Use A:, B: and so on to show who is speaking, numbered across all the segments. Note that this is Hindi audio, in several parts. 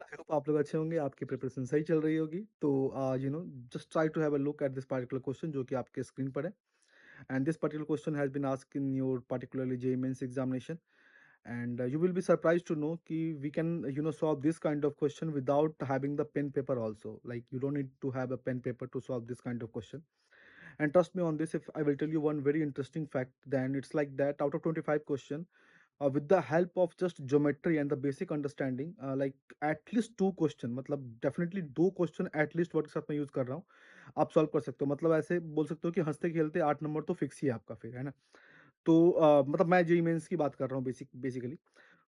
A: आई होप आप लोग अच्छे होंगे, आपकी प्रिपरेशन सही चल रही होगी। तो just try to have a look at this particular question जो कि आपके स्क्रीन पर है। And this particular question has been asked in your particularly JEE Mains examination. And you will be surprised to know कि we can solve this kind of question without having the pen paper also. Like you don't need to have a pen paper to solve this kind of question. And trust me on this, if I will tell you one very interesting fact, then it's like that out of 25 question, with the help of just geometry and the basic understanding, like at least two question, मतलब definitely दो question at least वर्ड के साथ मैं यूज कर रहा हूँ, आप सॉल्व कर सकते हो। मतलब ऐसे बोल सकते हो कि हंसते खेलते 8 नंबर तो फिक्स ही है आपका, फिर है ना। तो मतलब मैं जेईई मेंस की बात कर रहा हूँ बेसिकली।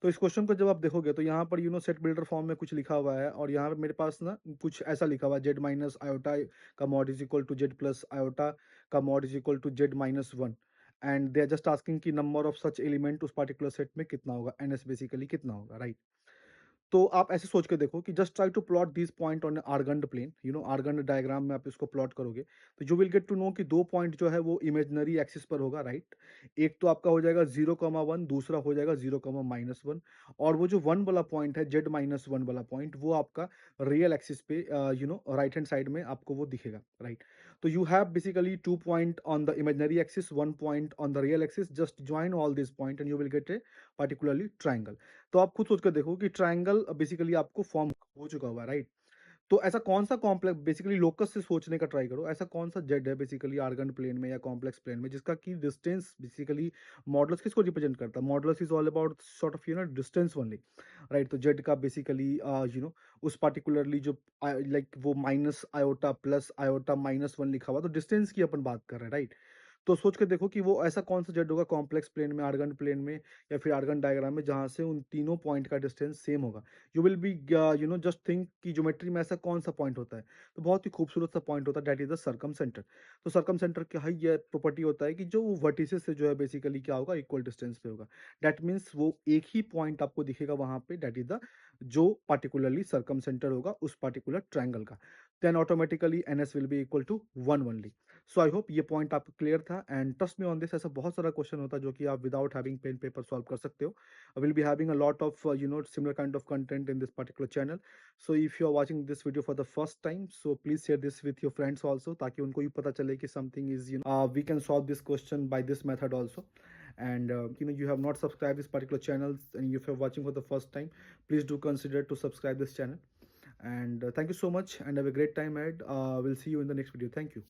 A: तो इस क्वेश्चन को जब आप देखोगे तो यहाँ पर सेट बिल्डर फॉर्म में कुछ लिखा हुआ है, और यहाँ पे मेरे पास ना कुछ ऐसा लिखा हुआ है, जेड माइनस आयोटा का mod is equal to Z plus iota का mod is equal to Z minus one. And they are just asking कि नंबर ऑफ सच एलिमेंट उस पार्टिकुलर सेट में कितना होगा, एनएस बेसिकली कितना होगा, राइट। तो आप ऐसे सोच के देखो कि just try to plot this point on Argand plane, Argand diagram में आप इसको प्लॉट करोगे तो you will get to know कि दो पॉइंट जो है वो इमेजनरी एक्सिस पर होगा, राइट। एक तो आपका हो जाएगा 0,1, दूसरा हो जाएगा 0,-1। और वो जो वन वाला पॉइंट है, Z-1 वाला पॉइंट, वो आपका रियल एक्सिस पे राइट हैंड साइड में आपको वो दिखेगा, राइट। तो you have basically 2 point on the imaginary axis, 1 point on the real axis, just join all this point and you will gate A particularly triangle. तो आप खुद सोच कर देखो कि ट्रायंगल बेसिकली आपको फॉर्म हो चुका हुआ है, राइट। तो ऐसा कौन सा कॉम्प्लेक्स, बेसिकली लोकस से सोचने का ट्राई करो, ऐसा कौन सा जेड है बेसिकली आर्गन प्लेन में या कॉम्प्लेक्स प्लेन में जिसका की डिस्टेंस बेसिकली मॉडुलस किसको रिप्रेजेंट करता है। Modulus is all about sort of distance only, right. तो जेड का बेसिकली उस पार्टिकुलरली जो लाइक वो माइनस आयोटा प्लस आयोटा -1 लिखा हुआ, तो डिस्टेंस की अपन बात कर रहे हैं, राइट। तो सोच के देखो कि वो ऐसा कौन सा जेड होगा कॉम्प्लेक्स प्लेन में, आर्गन प्लेन में, या फिर आर्गन डायग्राम में, जहां से उन तीनों पॉइंट का डिस्टेंस सेम होगा। You will be just think कि ज्योमेट्री में ऐसा कौन सा पॉइंट होता है। तो बहुत ही खूबसूरत सा पॉइंट होता है, that is the circum centre. तो सर्कम सेंटर का ही ये प्रॉपर्टी होता है कि जो वर्टिसेस से जो है बेसिकली क्या होगा, इक्वल डिस्टेंस पे होगा। दैट मीन्स वो एक ही पॉइंट आपको दिखेगा वहां पे, दैट इज द जो पार्टिकुलरली सर्कम सेंटर होगा उस पार्टिकुलर ट्रायंगल का। Then automatically NS will be equal to 1 only. So I hope ये पॉइंट आपको क्लियर था। And trust me on this, ऐसा बहुत सारा क्वेश्चन होता है जो कि आप without having pen paper solve कर सकते हो। I will be having a lot of similar kind of content in this particular channel. So if you are watching this video for the first time, so please share this with your friends also, ताकि उनको भी पता चले कि something is we can solve this question by this method also. And you have not subscribed this particular channel, and if you're watching for the first time, please do consider to subscribe this channel. And thank you so much, and have a great time ahead. We'll see you in the next video. Thank you.